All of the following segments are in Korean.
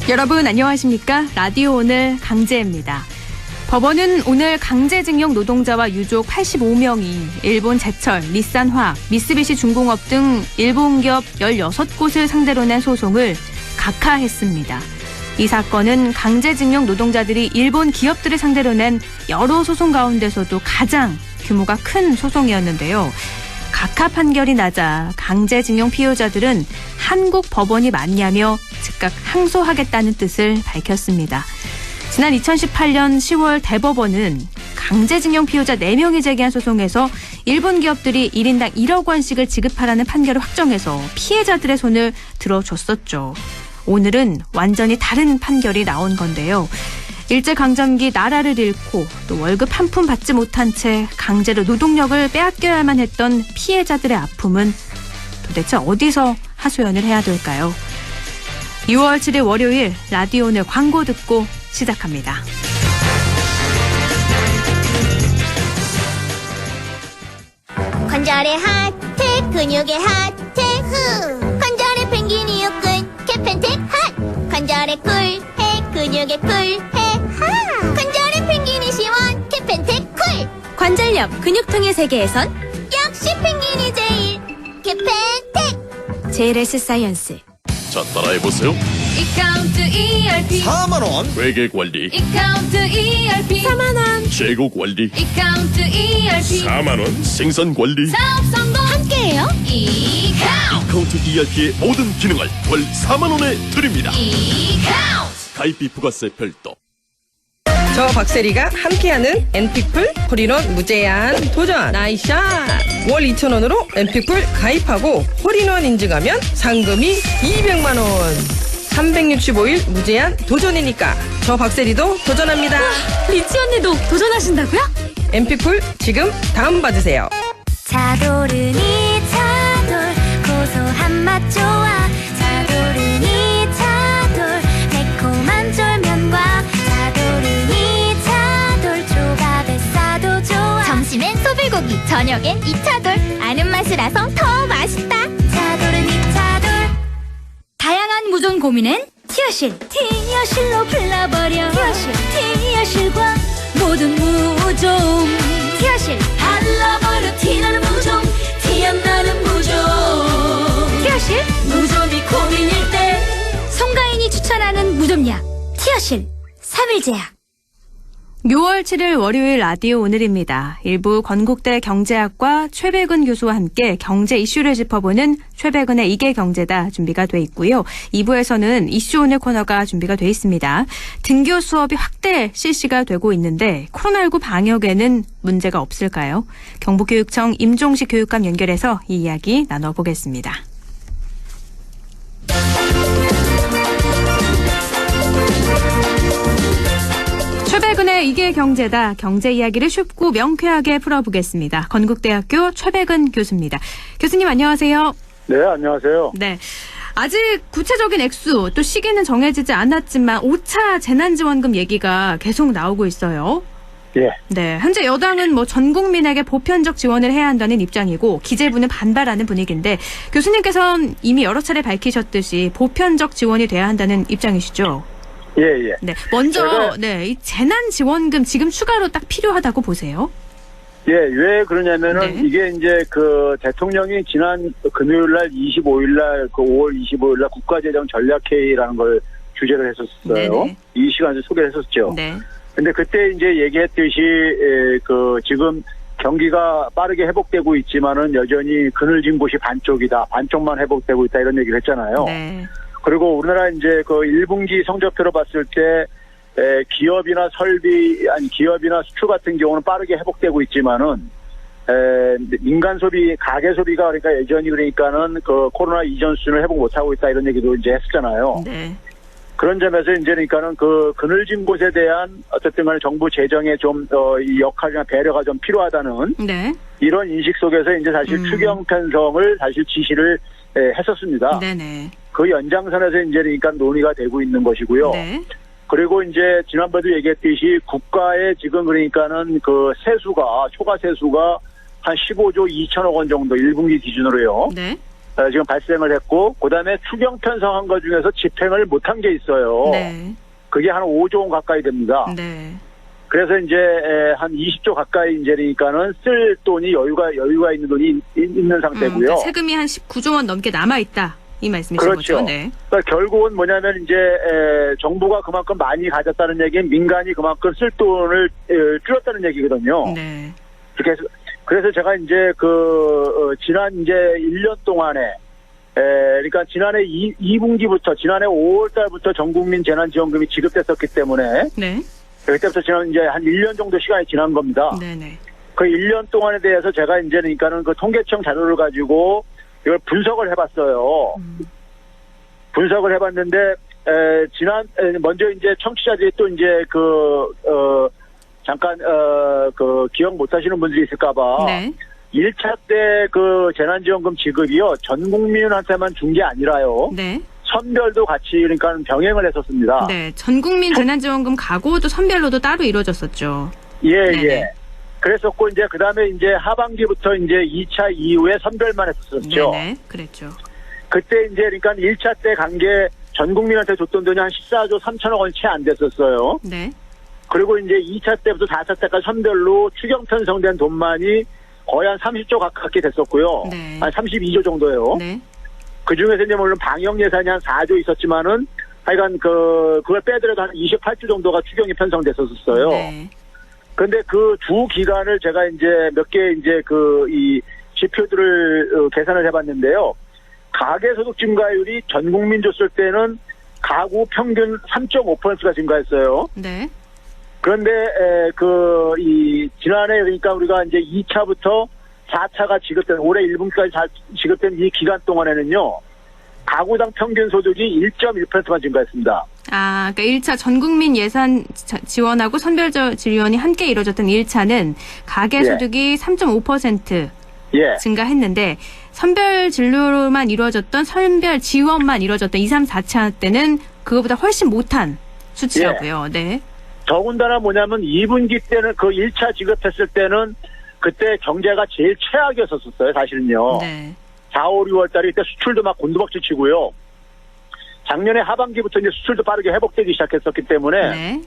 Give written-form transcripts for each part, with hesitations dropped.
여러분 안녕하십니까? 라디오 오늘 강재입니다. 법원은 오늘 강제징용 노동자와 유족 85명이 일본 제철, 닛산화학, 미쓰비시 중공업 등 일본 기업 16곳을 상대로 낸 소송을 각하했습니다. 이 사건은 강제징용 노동자들이 일본 기업들을 상대로 낸 여러 소송 가운데서도 가장 규모가 큰 소송이었는데요. 각하 판결이 나자 강제징용 피해자들은 한국 법원이 맞냐며 즉각 항소하겠다는 뜻을 밝혔습니다. 지난 2018년 10월 대법원은 강제징용 피해자 4명이 제기한 소송에서 일본 기업들이 1인당 1억 원씩을 지급하라는 판결을 확정해서 피해자들의 손을 들어줬었죠. 오늘은 완전히 다른 판결이 나온 건데요. 일제강점기 나라를 잃고 또 월급 한 푼 받지 못한 채 강제로 노동력을 빼앗겨야만 했던 피해자들의 아픔은 도대체 어디서 하소연을 해야 될까요? 6월 7일 월요일 라디오 오늘 광고 듣고 시작합니다. 관절의 핫택, 근육의 핫택, 관절의 펭귄이 육근, 캐펜텍 핫. 관절의 쿨해, 근육의 쿨해, 하. 관절의 펭귄이 시원, 캐펜텍 쿨. 관절염, 근육통의 세계에선 역시 펭귄이 제일, 캐펜텍. JLS 사이언스. 자, 따라해보세요. 이카운트 ERP 4만원 회계관리, 이카운트 ERP 4만원. 재고관리, 이카운트 ERP 4만원 생산관리. 사업 성공 함께해요. 이카운트 카운트 ERP의 모든 기능을 월 4만원에 드립니다. 이카운트 가입비 부가세 별도. 저 박세리가 함께하는 엔피플 홀인원 무제한 도전 나이샷. 월 2,000원으로 엔피플 가입하고 홀인원 인증하면 상금이 200만원. 365일 무제한 도전이니까 저 박세리도 도전합니다. 리치 언니도 도전하신다고요? 엔피플 지금 다운받으세요. 차도르니 차돌, 고소한 맛 좋아. 차도르니 차돌, 매콤한 쫄면과 차도르니 차돌, 조밥에 싸도 좋아. 점심엔 소불고기, 저녁엔 이 차돌. 아는 맛이라서 더 맛있다. 차도르니 차돌. 다양한 무좀 고민엔 티어실. 티어실로 불러버려. 티어실과 모든 무좀. 티어실. 발라버려 티나는 무좀. 티 안 나는 무좀. 티어실. 무좀이 고민일 때 송가인이 추천하는 무좀약. 티어실 3일제약. 6월 7일 월요일 라디오 오늘입니다. 일부 건국대 경제학과 최백은 교수와 함께 경제 이슈를 짚어보는 최백은의 이게 경제다 준비가 돼 있고요. 2부에서는 이슈 오늘 코너가 준비가 돼 있습니다. 등교 수업이 확대 실시가 되고 있는데 코로나19 방역에는 문제가 없을까요? 경북교육청 임종식 교육감 연결해서 이 이야기 나눠보겠습니다. 최백은의 이게 경제다. 경제 이야기를 쉽고 명쾌하게 풀어보겠습니다. 건국대학교 최백은 교수입니다. 교수님 안녕하세요. 네, 안녕하세요. 네. 아직 구체적인 액수 또 시기는 정해지지 않았지만 5차 재난지원금 얘기가 계속 나오고 있어요. 예. 네. 현재 여당은 전 국민에게 보편적 지원을 해야 한다는 입장이고 기재부는 반발하는 분위기인데 교수님께서는 이미 여러 차례 밝히셨듯이 보편적 지원이 돼야 한다는 입장이시죠? 예, 예. 네. 먼저, 이 재난지원금 지금 추가로 딱 필요하다고 보세요? 예, 왜 그러냐면은 네. 이게 이제 대통령이 지난 금요일 날 25일 날 5월 25일 날 국가재정 전략회의라는 걸 주제를 했었어요. 네네. 이 시간에 소개를 했었죠. 네. 근데 그때 이제 얘기했듯이 지금 경기가 빠르게 회복되고 있지만은 여전히 그늘진 곳이 반쪽이다. 반쪽만 회복되고 있다 이런 얘기를 했잖아요. 네. 그리고 우리나라 이제 1분기 성적표로 봤을 때 기업이나 기업이나 수출 같은 경우는 빠르게 회복되고 있지만은 민간 소비, 가계 소비가 그러니까 여전히 그러니까는 코로나 이전 수준을 회복 못하고 있다 이런 얘기도 이제 했었잖아요. 네. 그런 점에서 이제 그러니까는 그늘진 곳에 대한 어쨌든 간에 정부 재정의 좀 이 역할이나 배려가 좀 필요하다는 네. 이런 인식 속에서 이제 사실 추경 편성을 사실 지시를 했었습니다. 네네. 그 연장선에서 이제 그러니까 논의가 되고 있는 것이고요. 네. 그리고 이제 지난번에도 얘기했듯이 국가의 지금 그러니까는 초과 세수가 한 15조 2천억 원 정도 1분기 기준으로요. 네. 지금 발생을 했고, 그 다음에 추경 편성한 것 중에서 집행을 못한 게 있어요. 네. 그게 한 5조 원 가까이 됩니다. 네. 그래서 이제 한 20조 가까이 이제니까는 쓸 돈이 여유가 있는 돈이 있는 상태고요. 그러니까 세금이 한 19조 원 넘게 남아 있다. 이 말씀이신 그렇죠. 거죠. 네. 그러니까 결국은 뭐냐면 이제 정부가 그만큼 많이 가졌다는 얘기는 민간이 그만큼 쓸 돈을 줄였다는 얘기거든요. 네. 그래서 제가 이제 지난 이제 1년 동안에 그러니까 지난해 2분기부터 지난해 5월 달부터 전국민 재난지원금이 지급됐었기 때문에 네. 그때부터 지난 이제 한 1년 정도 시간이 지난 겁니다. 네네. 그 1년 동안에 대해서 제가 이제 그러니까는 그 통계청 자료를 가지고 이걸 분석을 해봤어요. 분석을 해봤는데 먼저 이제 청취자들이 또 이제 잠깐 기억 못 하시는 분들이 있을까봐. 네. 1차 때 그 재난지원금 지급이요 전 국민한테만 준 게 아니라요. 네. 선별도 같이 그러니까 병행을 했었습니다. 네. 전국민 재난지원금 가구도 선별로도 따로 이루어졌었죠. 예. 그랬었고 이제 그다음에 이제 하반기부터 이제 2차 이후에 선별만 했었죠. 네네. 그랬죠. 그때 이제 그러니까 1차 때 간 게 전 국민한테 줬던 돈이 한 14조 3천억 원이 채 안 됐었어요. 네. 그리고 이제 2차 때부터 4차 때까지 선별로 추경 편성된 돈만이 거의 한 30조 가깝게 됐었고요. 네. 한 32조 정도예요. 네. 그 중에서 이제 물론 방역 예산이 한 4조 있었지만은 하여간 그걸 빼더라도 한 28조 정도가 추경이 편성됐었어요. 네. 근데 그 두 기간을 제가 이제 몇 개 이제 이 지표들을 계산을 해봤는데요. 가계소득 증가율이 전 국민 줬을 때는 가구 평균 3.5%가 증가했어요. 네. 그런데 이 지난해 그러니까 우리가 이제 2차부터 4차가 지급된 올해 1분기까지 지급된 이 기간 동안에는요. 가구당 평균 소득이 1.1%만 증가했습니다. 아, 그러니까 1차 전국민 예산 지원하고 선별 지원이 함께 이루어졌던 1차는 가계소득이 3.5% 예. 증가했는데 선별 진료로만 이루어졌던 선별 지원만 이루어졌던 2, 3, 4차 때는 그거보다 훨씬 못한 수치라고요. 네. 더군다나 뭐냐면 2분기 때는 그 1차 지급했을 때는 그때 경제가 제일 최악이었었어요. 사실은요. 네. 4, 5, 6월 달에 이때 수출도 막 곤두박질 치고요. 작년에 하반기부터 이제 수출도 빠르게 회복되기 시작했었기 때문에 네.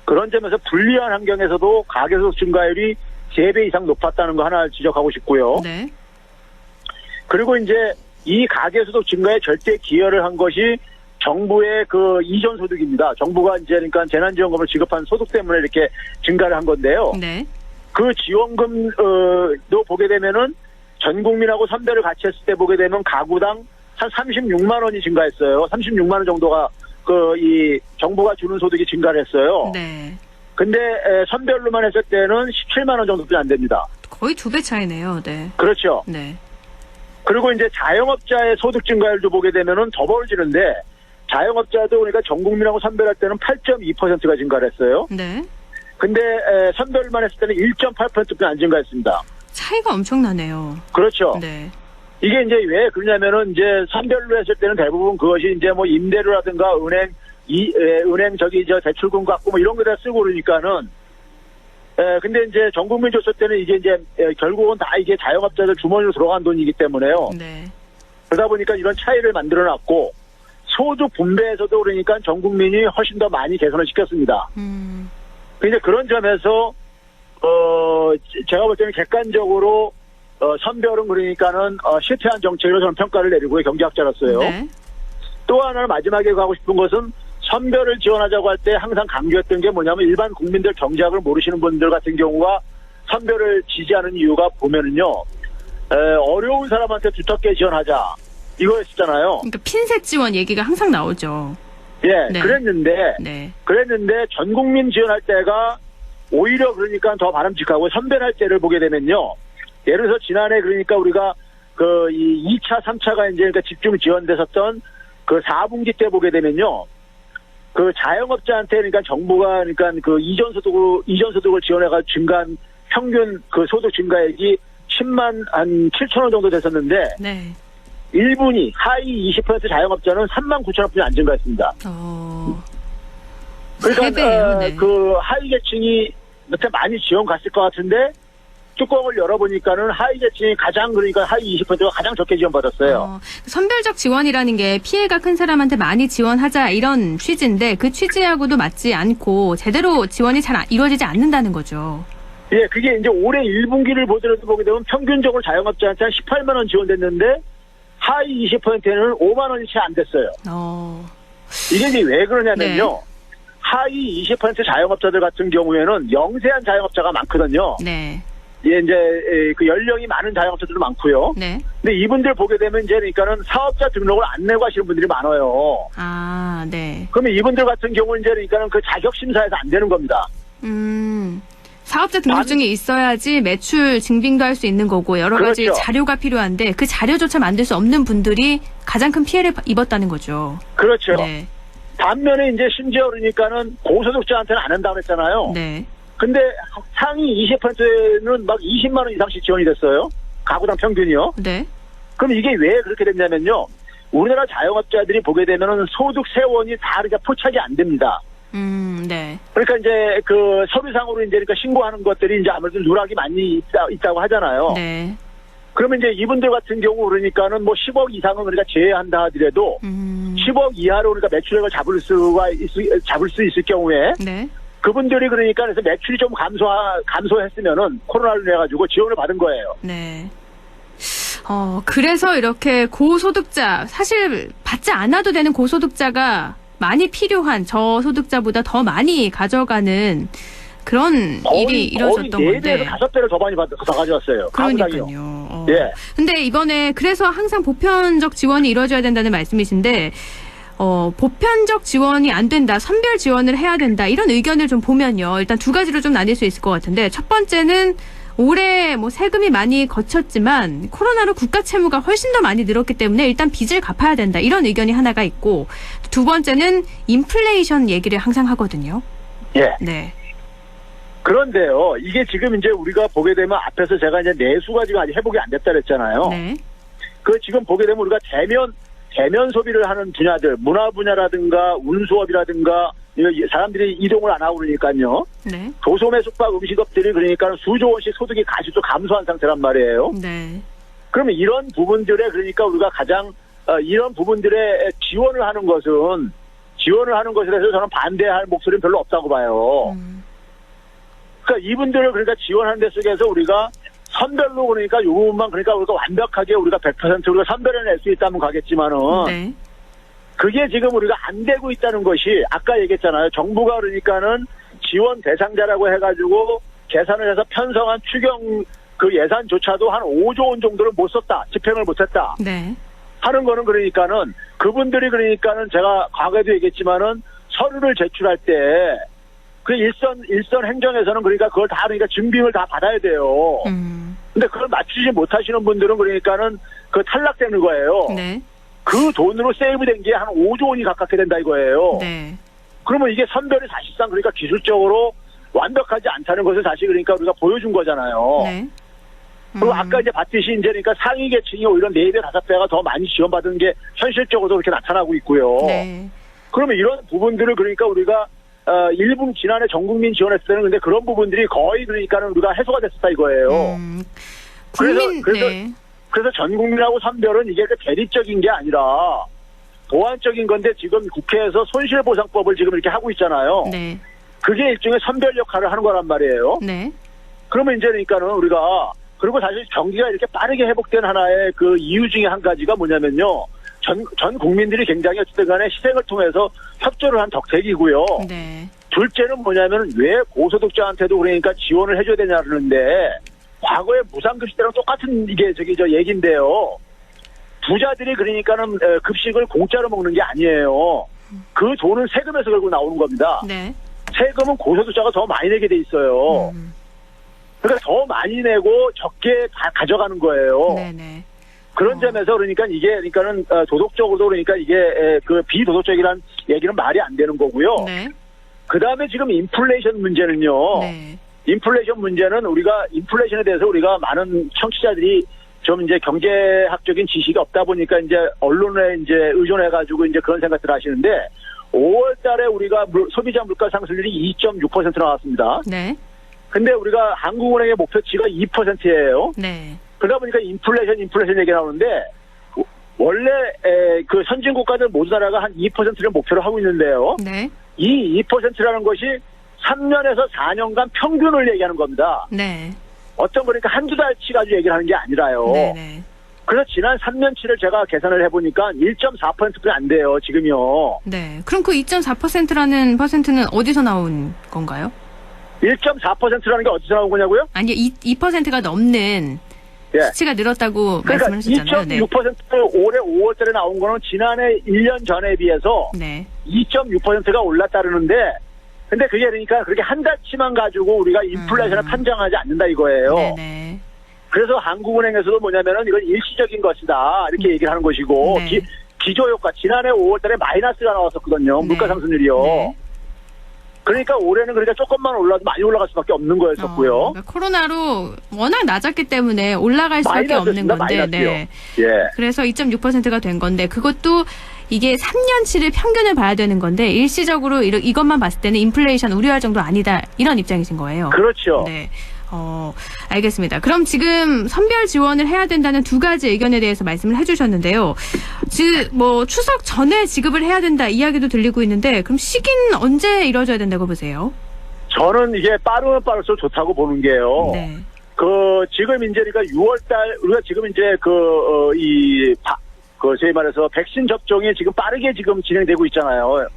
그런 점에서 불리한 환경에서도 가계소득 증가율이 3배 이상 높았다는 거 하나 지적하고 싶고요. 네. 그리고 이제 이 가계소득 증가에 절대 기여를 한 것이 정부의 그 이전 소득입니다. 정부가 이제 그러니까 재난지원금을 지급한 소득 때문에 이렇게 증가를 한 건데요. 네. 그 지원금도 보게 되면은 전 국민하고 선별을 같이 했을 때 보게 되면 가구당 한 36만 원이 증가했어요. 36만 원 정도가 이 정부가 주는 소득이 증가를 했어요. 네. 근데 선별로만 했을 때는 17만 원 정도밖에 안 됩니다. 거의 2배 차이네요. 네. 그렇죠. 네. 그리고 이제 자영업자의 소득 증가율도 보게 되면은 더 벌어지는데 자영업자도 그러니까 전 국민하고 선별할 때는 8.2%가 증가를 했어요. 네. 근데 선별만 했을 때는 1.8%밖에 안 증가했습니다. 차이가 엄청나네요. 그렇죠. 네. 이게 이제 왜 그러냐면은 이제 선별로 했을 때는 대부분 그것이 이제 뭐 임대료라든가 은행 대출금 갖고 뭐 이런 거다 쓰고 그러니까는 근데 이제 전 국민 줬을 때는 이게 이제 결국은 다 이게 자영업자들 주머니로 들어간 돈이기 때문에요. 네. 그러다 보니까 이런 차이를 만들어 놨고 소득 분배에서도 그러니까 전 국민이 훨씬 더 많이 개선을 시켰습니다. 근데 그런 점에서 제가 볼 때는 객관적으로 선별은 그러니까는 실패한 정책으로 저는 평가를 내리고요. 경제학자로서요. 네. 또 하나 마지막에 가고 싶은 것은 선별을 지원하자고 할 때 항상 강조했던 게 뭐냐면 일반 국민들 경제학을 모르시는 분들 같은 경우가 선별을 지지하는 이유가 보면은요. 어려운 사람한테 두텁게 지원하자. 이거였잖아요. 그러니까 핀셋 지원 얘기가 항상 나오죠. 예, 네. 그랬는데 전 국민 지원할 때가 오히려 그러니까 더 바람직하고 선별할 때를 보게 되면요. 예를 들어서 지난해 그러니까 우리가 이 2차, 3차가 이제 그러니까 집중 지원됐었던 그 4분기 때 보게 되면요. 그 자영업자한테 그러니까 정부가 그러니까 그 이전 소득을 지원해가 증가한 평균 그 소득 증가액이 10만 한 7천 원 정도 됐었는데. 네. 1분위 하위 20% 자영업자는 3만 9천 원뿐이 안 증가했습니다. 그러니까 3배예요, 네. 그 하위 계층이 몇차 많이 지원 갔을 것 같은데 뚜껑을 열어보니까는 하위 계층이 가장 그러니까 하위 20%가 가장 적게 지원받았어요. 선별적 지원이라는 게 피해가 큰 사람한테 많이 지원하자 이런 취지인데 그 취지하고도 맞지 않고 제대로 지원이 잘 이루어지지 않는다는 거죠. 예, 그게 이제 올해 1분기를 보게 되면 평균적으로 자영업자한테 한 18만 원 지원됐는데 하위 20%는 5만 원이 채 안 됐어요. 이게 이제 왜 그러냐면요. 네. 하위 20% 자영업자들 같은 경우에는 영세한 자영업자가 많거든요. 네. 예, 이제 그 연령이 많은 자영업자들도 많고요. 네. 근데 이분들 보게 되면 이제 그러니까는 사업자 등록을 안 내고 하시는 분들이 많아요. 아, 네. 그러면 이분들 같은 경우는 이제 그러니까는 그 자격 심사에서 안 되는 겁니다. 사업자 등록증이 있어야지 매출 증빙도 할 수 있는 거고 여러 가지 그렇죠. 자료가 필요한데 그 자료조차 만들 수 없는 분들이 가장 큰 피해를 입었다는 거죠. 그렇죠. 네. 반면에 이제 심지어 그러니까는 고소득자한테는 안 한다고 했잖아요. 네. 근데 상위 20%는 막 20만 원 이상씩 지원이 됐어요. 가구당 평균이요. 네. 그럼 이게 왜 그렇게 됐냐면요. 우리나라 자영업자들이 보게 되면은 소득 세원이 다 그러니까 포착이 안 됩니다. 네. 그러니까 이제 그 서류상으로 이제 그러니까 신고하는 것들이 이제 아무래도 누락이 많이 있다고 하잖아요. 네. 그러면 이제 이분들 같은 경우 그러니까는 뭐 10억 이상은 그러니까 제외한다 하더라도 10억 이하로 그러니까 매출액을 잡을 수 있을 경우에 네. 그분들이 그러니까 그래서 매출이 좀 감소했으면은 코로나로 인해 가지고 지원을 받은 거예요. 네. 그래서 이렇게 고소득자, 사실 받지 않아도 되는 고소득자가 많이 필요한 저소득자보다 더 많이 가져가는 그런 일이 이루어졌던 거의 건데. 4배에서 5배를 더 많이 더 가져왔어요. 가구당이요. 그러니까요. 예. 근데 이번에 그래서 항상 보편적 지원이 이루어져야 된다는 말씀이신데 보편적 지원이 안 된다, 선별 지원을 해야 된다 이런 의견을 좀 보면요. 일단 두 가지로 좀 나뉠 수 있을 것 같은데 첫 번째는 올해 뭐 세금이 많이 거쳤지만 코로나로 국가 채무가 훨씬 더 많이 늘었기 때문에 일단 빚을 갚아야 된다 이런 의견이 하나가 있고 두 번째는 인플레이션 얘기를 항상 하거든요. 예. 네. 그런데요, 이게 지금 이제 우리가 보게 되면 앞에서 제가 이제 내수가 지금 아직 회복이 안 됐다 그랬잖아요. 네. 그 지금 보게 되면 우리가 대면 소비를 하는 분야들, 문화 분야라든가 운수업이라든가 사람들이 이동을 안 하고 그러니까요. 네. 도소매 숙박 음식업들이 그러니까 수조 원씩 소득이 가시도 감소한 상태란 말이에요. 네. 그러면 이런 부분들에 그러니까 우리가 가장 이런 부분들에 지원을 하는 것에 대해서 저는 반대할 목소리는 별로 없다고 봐요. 그러니까 이분들을 그러니까 지원하는 데 속에서 우리가 선별로 그러니까 이 부분만 그러니까 우리가 완벽하게 우리가 100% 우리가 선별해낼 수 있다면 가겠지만은 네. 그게 지금 우리가 안 되고 있다는 것이 아까 얘기했잖아요. 정부가 그러니까는 지원 대상자라고 해가지고 계산을 해서 편성한 추경 그 예산조차도 한 5조 원 정도를 못 썼다. 집행을 못했다. 네. 하는 거는 그러니까는 그분들이 그러니까는 제가 과거에도 얘기했지만은 서류를 제출할 때 그 일선 행정에서는 그러니까 그걸 다 그러니까 증빙을 다 받아야 돼요. 근데 그걸 맞추지 못하시는 분들은 그러니까는 그 탈락되는 거예요. 네. 그 돈으로 세이브된 게 한 5조 원이 가깝게 된다 이거예요. 네. 그러면 이게 선별이 사실상 그러니까 기술적으로 완벽하지 않다는 것을 다시 그러니까 우리가 보여준 거잖아요. 네. 그리고 아까 이제 봤듯이 이제 그러니까 상위 계층이 오히려 4배, 5배가 더 많이 지원받은 게 현실적으로도 그렇게 나타나고 있고요. 네. 그러면 이런 부분들을 그러니까 우리가 일부 지난해 전국민 지원했을 때는 근데 그런 부분들이 거의 그러니까는 우리가 해소가 됐었다 이거예요. 그래서 전 국민하고 선별은 이게 대립적인 게 아니라 보완적인 건데 지금 국회에서 손실보상법을 지금 이렇게 하고 있잖아요. 네. 그게 일종의 선별 역할을 하는 거란 말이에요. 네. 그러면 이제 그러니까는 우리가 그리고 사실 경기가 이렇게 빠르게 회복된 하나의 그 이유 중에 한 가지가 뭐냐면요. 전 국민들이 굉장히 어쨌든 간에 희생을 통해서 협조를 한 덕택이고요. 네. 둘째는 뭐냐면 왜 고소득자한테도 그러니까 지원을 해줘야 되냐는데 과거에 무상급식 때랑 똑같은 이게 얘기인데요. 부자들이 그러니까는 급식을 공짜로 먹는 게 아니에요. 그 돈은 세금에서 결국 나오는 겁니다. 네. 세금은 고소득자가 더 많이 내게 돼 있어요. 그러니까 더 많이 내고 적게 가져가는 거예요. 네네. 그런 점에서 그러니까 이게 그러니까는 도덕적으로도 그러니까 이게 그 비도덕적이라는 얘기는 말이 안 되는 거고요. 네. 그 다음에 지금 인플레이션 문제는요. 네. 인플레이션 문제는 우리가 인플레이션에 대해서 우리가 많은 청취자들이 좀 이제 경제학적인 지식이 없다 보니까 이제 언론에 이제 의존해가지고 이제 그런 생각들을 하시는데 5월 달에 우리가 소비자 물가 상승률이 2.6% 나왔습니다. 네. 근데 우리가 한국은행의 목표치가 2%예요. 네. 그러다 보니까 인플레이션 얘기 나오는데 원래 그 선진 국가들 모두 나라가 한 2%를 목표로 하고 있는데요. 네. 이 2%라는 것이 3년에서 4년간 평균을 얘기하는 겁니다. 네. 어떤 거니까 한두 달치 가지고 얘기를 하는 게 아니라요. 네네. 그래서 지난 3년치를 제가 계산을 해보니까 1.4%뿐이 안 돼요, 지금요. 네. 그럼 그 2.4%라는 퍼센트는 어디서 나온 건가요? 1.4%라는 게 어디서 나온 거냐고요? 아니, 2%가 넘는 예. 수치가 늘었다고 그러니까 말씀하셨잖아요. 네. 2.6% 올해 5월 달에 나온 거는 지난해 1년 전에 비해서 네. 2.6%가 올랐다는데 근데 그게 그러니까 그렇게 한 달치만 가지고 우리가 인플레이션을 판정하지 않는다 이거예요. 네네. 그래서 한국은행에서도 뭐냐면은 이건 일시적인 것이다 이렇게 얘기를 하는 것이고 네. 기조효과 지난해 5월 달에 마이너스가 나왔었거든요. 네. 물가 상승률이요. 네. 그러니까 올해는 그러니까 조금만 올라도 많이 올라갈 수밖에 없는 거였었고요. 그러니까 코로나로 워낙 낮았기 때문에 올라갈 수밖에 없는 건데. 마이너스요. 네. 예. 그래서 2.6%가 된 건데 그것도 이게 3년치를 평균을 봐야 되는 건데 일시적으로 이것만 봤을 때는 인플레이션 우려할 정도 아니다. 이런 입장이신 거예요. 그렇죠. 네. 알겠습니다. 그럼 지금 선별 지원을 해야 된다는 두 가지 의견에 대해서 말씀을 해주셨는데요. 추석 전에 지급을 해야 된다 이야기도 들리고 있는데 그럼 시기는 언제 이루어져야 된다고 보세요? 저는 이게 빠르면 빠를수록 좋다고 보는 게요. 네. 지금 이제 그러니까 6월달 우리가 지금 이제 저희 말해서 백신 접종이 지금 빠르게 지금 진행되고 있잖아요.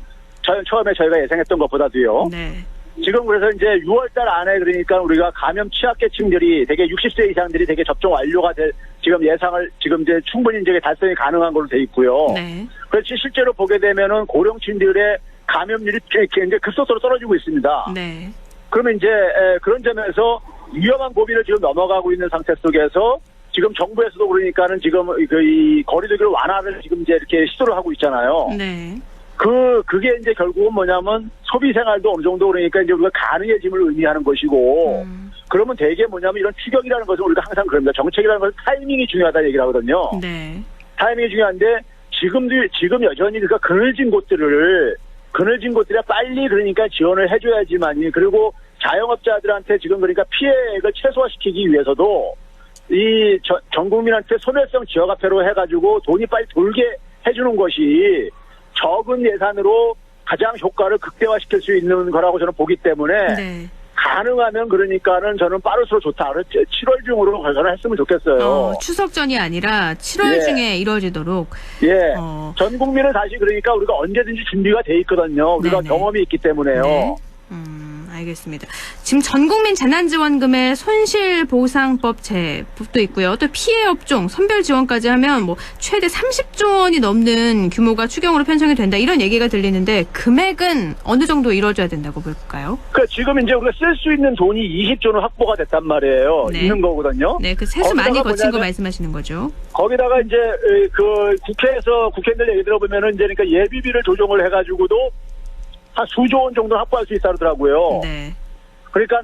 처음에 저희가 예상했던 것보다도요. 네. 지금 그래서 이제 6월달 안에 그러니까 우리가 감염 취약계층들이 되게 60세 이상들이 되게 접종 완료가 될 지금 예상을 지금 이제 충분히 이제 달성이 가능한 걸로 돼 있고요. 네. 그렇지 실제로 보게 되면은 고령층들의 감염률이 굉장히 급속도로 떨어지고 있습니다. 네. 그러면 이제 그런 점에서 위험한 고비를 지금 넘어가고 있는 상태 속에서 지금 정부에서도 그러니까는 지금 이 거리두기를 완화를 지금 이제 이렇게 시도를 하고 있잖아요. 네. 그게 이제 결국은 뭐냐면 소비 생활도 어느 정도 그러니까 이제 우리가 가능해짐을 의미하는 것이고 그러면 대개 뭐냐면 이런 추격이라는 것은 우리가 항상 그럽니다. 정책이라는 것은 타이밍이 중요하다 얘기를 하거든요. 네. 타이밍이 중요한데 지금 여전히 그러니까 그늘진 곳들에 빨리 그러니까 지원을 해줘야지만이 그리고 자영업자들한테 지금 그러니까 피해액을 최소화시키기 위해서도 전 국민한테 소멸성 지역화폐로 해가지고 돈이 빨리 돌게 해주는 것이 적은 예산으로 가장 효과를 극대화시킬 수 있는 거라고 저는 보기 때문에 네. 가능하면 그러니까는 저는 빠를수록 좋다. 7월 중으로 저는 했으면 좋겠어요. 추석 전이 아니라 7월 예. 중에 이루어지도록. 예. 전 국민은 사실 그러니까 우리가 언제든지 준비가 돼 있거든요. 우리가 네네. 경험이 있기 때문에요. 네. 알겠습니다. 지금 전국민 재난지원금의 손실보상법 제법도 있고요. 또 피해 업종 선별 지원까지 하면 뭐 최대 30조 원이 넘는 규모가 추경으로 편성이 된다 이런 얘기가 들리는데 금액은 어느 정도 이루어져야 된다고 볼까요? 그러니까 지금 이제 우리가 쓸 수 있는 돈이 20조는 확보가 됐단 말이에요. 네. 있는 거거든요. 네, 그 세수 많이 거친 거 뭐냐면 말씀하시는 거죠. 거기다가 이제 국회의원들 얘기 들어보면은 이제 그러니까 예비비를 조정을 해가지고도 한 수조 원 정도 확보할 수 있다 그러더라고요. 네. 그러니까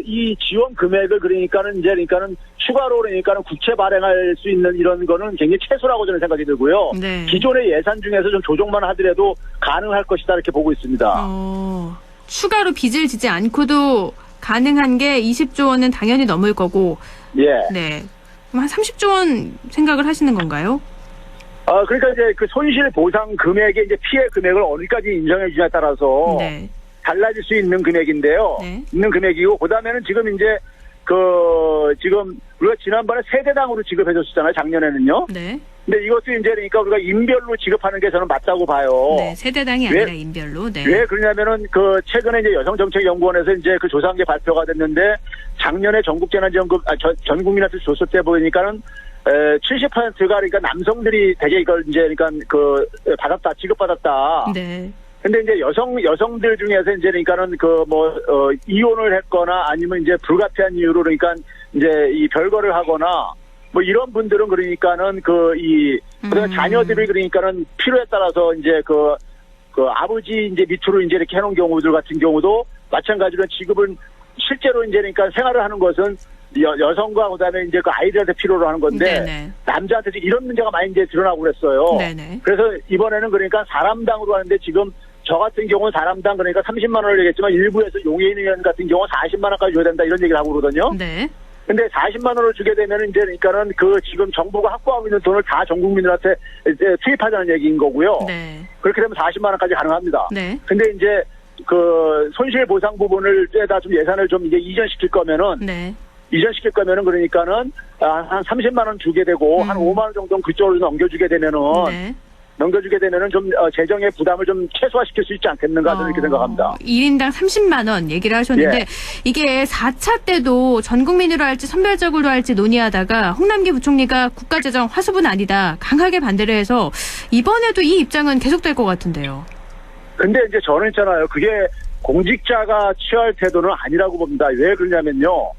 이 지원 금액을 그러니까는 추가로 그러니까는 국채 발행할 수 있는 이런 거는 굉장히 최소라고 저는 생각이 들고요. 네. 기존의 예산 중에서 좀 조정만 하더라도 가능할 것이다 이렇게 보고 있습니다. 추가로 빚을 지지 않고도 가능한 게 20조 원은 당연히 넘을 거고. 예. 네. 그럼 한 30조 원 생각을 하시는 건가요? 그러니까 이제 그 손실 보상 금액의 이제 피해 금액을 어디까지 인정해 주냐에 따라서 네. 달라질 수 있는 금액인데요. 네. 있는 금액이고 그다음에는 지금 이제 지금 우리가 지난번에 세대당으로 지급해 줬었잖아요. 작년에는요. 네. 근데 이것도 이제 그러니까 우리가 인별로 지급하는 게 저는 맞다고 봐요. 네, 세대당이 아니라 인별로. 네. 왜 그러냐면은 최근에 이제 여성정책연구원에서 이제 그 조사한 게 발표가 됐는데 작년에 전국재난지원금 전 국민한테 줬을 때 보니까는 70%가 그러니까 남성들이 되게 이걸 이제 그러니까 지급받았다. 네. 근데 이제 여성들 중에서 이제 그러니까는 이혼을 했거나 아니면 이제 불가피한 이유로 그러니까 이제 이 별거를 하거나 뭐 이런 분들은 그러니까는 자녀들이 그러니까는 필요에 따라서 이제 아버지 이제 밑으로 이제 이렇게 해놓은 경우들 같은 경우도 마찬가지로 지급은 실제로 이제 그러니까 생활을 하는 것은 여성과 그다음에 이제 그 아이들한테 필요로 하는 건데 네네. 남자한테 이런 문제가 많이 이제 드러나고 그랬어요. 네네. 그래서 이번에는 그러니까 사람당으로 하는데 지금 저 같은 경우는 사람당 그러니까 30만 원을 내겠지만 일부에서 용해인의원 같은 경우는 40만 원까지 줘야 된다 이런 얘기를 하고 그러거든요. 네. 근데 40만 원을 주게 되면 이제 그러니까는 그 지금 정부가 확보하고 있는 돈을 다 전 국민들한테 이제 투입하자는 얘기인 거고요. 네. 그렇게 되면 40만 원까지 가능합니다. 네. 근데 이제 그 손실 보상 부분을 떼다 좀 예산을 좀 이제 이전시킬 거면은 네. 이전시킬 거면은 그러니까는 한 30만 원 주게 되고 한 5만 원 정도는 그쪽으로 넘겨주게 되면은 네. 좀 재정의 부담을 좀 최소화시킬 수 있지 않겠는가 저는 이렇게 생각합니다. 1인당 30만 원 얘기를 하셨는데 예. 이게 4차 때도 전 국민으로 할지 선별적으로 할지 논의하다가 홍남기 부총리가 국가재정 화수분 아니다 강하게 반대를 해서 이번에도 이 입장은 계속될 것 같은데요. 근데 이제 저는 있잖아요. 그게 공직자가 취할 태도는 아니라고 봅니다. 왜 그러냐면요.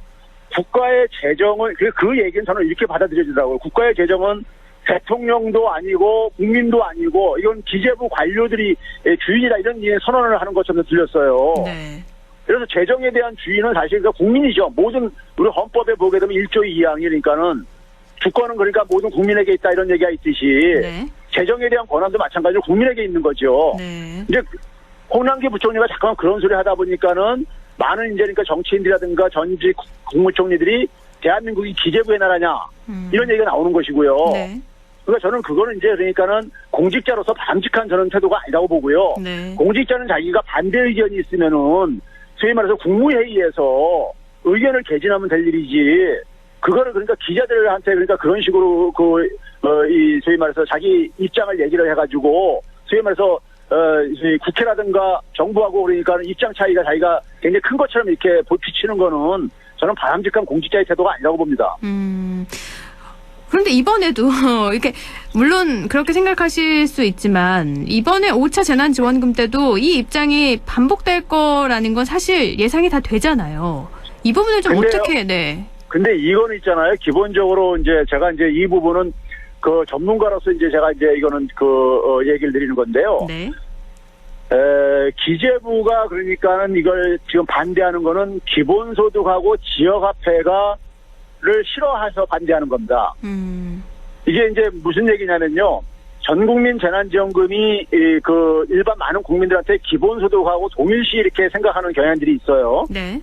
국가의 재정은 그 얘기는 저는 이렇게 받아들여지더라고요. 국가의 재정은 대통령도 아니고 국민도 아니고 이건 기재부 관료들이 주인이다 이런 선언을 하는 것처럼 들렸어요. 네. 그래서 재정에 대한 주인은 사실 그러니까 국민이죠. 모든 우리 헌법에 보게 되면 1조 2항이니까는 주권은 그러니까 모든 국민에게 있다 이런 얘기가 있듯이 네. 재정에 대한 권한도 마찬가지로 국민에게 있는 거죠. 네. 이제 홍남기 부총리가 잠깐 그런 소리 하다 보니까는 많은 이제 그러니까 정치인들이라든가 전직 국무총리들이 대한민국이 기재부의 나라냐 이런 얘기가 나오는 것이고요. 네. 그러니까 저는 그거는 이제 그러니까는 공직자로서 바람직한 저는 태도가 아니라고 보고요. 네. 공직자는 자기가 반대 의견이 있으면은 소위 말해서 국무회의에서 의견을 개진하면 될 일이지. 그거를 그러니까 기자들한테 그러니까 그런 식으로 이 소위 말해서 자기 입장을 얘기를 해가지고 소위 말해서 국회라든가 정부하고 그러니까 입장 차이가 자기가 굉장히 큰 것처럼 이렇게 비치는 거는 저는 바람직한 공직자의 태도가 아니라고 봅니다. 그런데 이번에도 이렇게 물론 그렇게 생각하실 수 있지만 이번에 5차 재난지원금 때도 이 입장이 반복될 거라는 건 사실 예상이 다 되잖아요. 이 부분을 좀 근데요, 어떻게 네. 근데 이거는 있잖아요. 기본적으로 이제 제가 이제 이 부분은 그 전문가로서 이제 제가 이제 이거는 얘기를 드리는 건데요. 네. 기재부가 그러니까는 이걸 지금 반대하는 거는 기본소득하고 지역화폐를 싫어해서 반대하는 겁니다. 이게 이제 무슨 얘기냐면요. 전국민 재난지원금이 그 일반 많은 국민들한테 기본소득하고 동일시 이렇게 생각하는 경향들이 있어요. 네.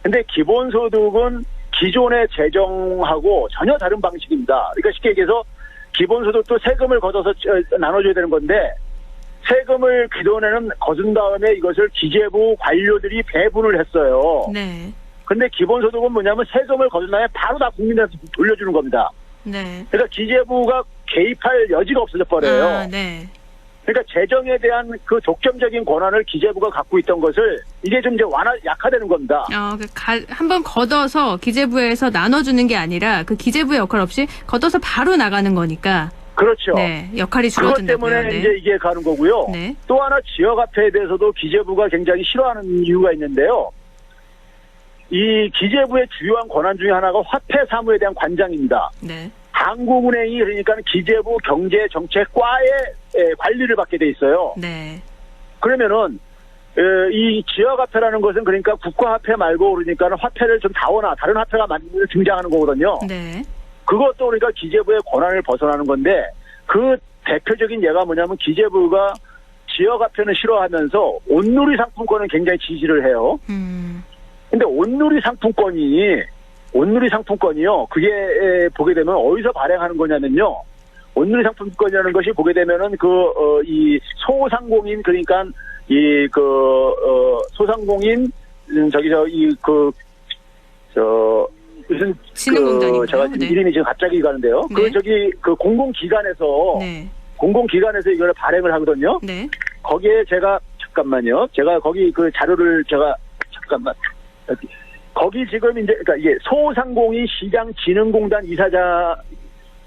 근데 기본소득은 기존의 재정하고 전혀 다른 방식입니다. 그러니까 쉽게 얘기해서 기본소득도 세금을 걷어서 나눠줘야 되는 건데 세금을 기존에는 거둔 다음에 이것을 기재부 관료들이 배분을 했어요. 네. 근데 기본소득은 뭐냐면 세금을 거둔 다음에 바로 다 국민한테 돌려주는 겁니다. 네. 그러니까 기재부가 개입할 여지가 없어져 버려요. 아, 네. 그러니까 재정에 대한 그 독점적인 권한을 기재부가 갖고 있던 것을 이게 좀 이제 약화되는 겁니다. 한번 걷어서 기재부에서 나눠주는 게 아니라 그 기재부의 역할 없이 걷어서 바로 나가는 거니까. 그렇죠. 네, 역할이 그것 줄어든다고요. 때문에 네. 이제 이게 가는 거고요. 네. 또 하나 지역화폐에 대해서도 기재부가 굉장히 싫어하는 이유가 있는데요. 이 기재부의 주요한 권한 중에 하나가 화폐 사무에 대한 관장입니다. 네. 한국은행이 그러니까 기재부 경제정책과의 관리를 받게 돼 있어요. 네. 그러면은 이 지역화폐라는 것은 그러니까 국가화폐 말고 그러니까 화폐를 좀 다원화 다른 화폐가 등장하는 거거든요. 네. 그것도 그러니까 기재부의 권한을 벗어나는 건데 그 대표적인 예가 뭐냐면 기재부가 지역화폐는 싫어하면서 온누리 상품권은 굉장히 지지를 해요. 근데 온누리 상품권이요. 그게 보게 되면 어디서 발행하는 거냐면요. 온누리 상품권이라는 것이 보게 되면은 이 소상공인 그러니까 소상공인 무슨 진흥공단인가요? 제가 네. 이름이 지금 갑자기 가는데요. 네. 공공기관에서 네. 공공기관에서 이걸 발행을 하거든요. 네. 거기에 제가 거기 그 자료를 거기 지금 이제 그러니까 이게 소상공인 시장진흥공단 이사자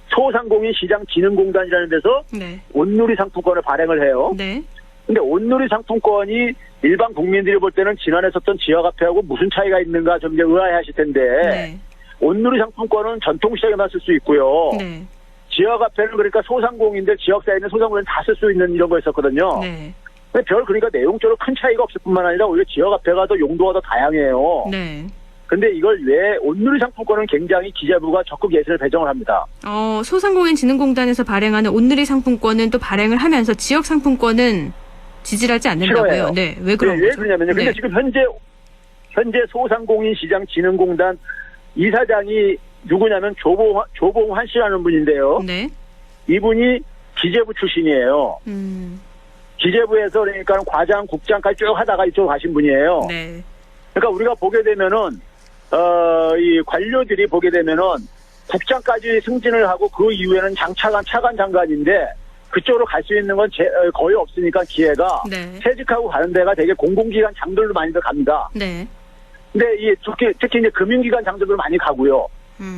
소상공인 시장진흥공단이라는 데서 네. 온누리 상품권을 발행을 해요. 네. 근데 온누리 상품권이 일반 국민들이 볼 때는 지난해 썼던 지역화폐하고 무슨 차이가 있는가 좀 이제 의아해하실 텐데 네. 온누리 상품권은 전통시장에만 쓸 수 있고요. 네. 지역화폐는 그러니까 소상공인들 지역사에 있는 소상공인 다 쓸 수 있는 이런 거였었거든요. 네. 그러니까 내용적으로 큰 차이가 없을 뿐만 아니라 오히려 지역화폐가 더 용도가 더 다양해요. 네. 근데 이걸 왜 온누리 상품권은 굉장히 기재부가 적극 예산을 배정을 합니다. 소상공인 진흥공단에서 발행하는 온누리 상품권은 또 발행을 하면서 지역 상품권은 지지를 하지 않는다고요? 싫어해요. 네, 왜 그런 왜 거죠? 그러냐면요. 근데 네. 지금 현재 소상공인시장진흥공단 이사장이 누구냐면 조봉환 씨라는 분인데요. 네. 이분이 기재부 출신이에요. 기재부에서 그러니까 과장, 국장까지 쭉 하다가 이쪽 가신 분이에요. 네. 그러니까 우리가 보게 되면은 이 관료들이 보게 되면은 국장까지 승진을 하고 그 이후에는 차관 장관인데 그쪽으로 갈 수 있는 건 거의 없으니까 기회가 네. 퇴직하고 가는 데가 되게 공공기관 장들로 많이들 갑니다. 네. 근데 특히 이제 금융기관 장들도 많이 가고요.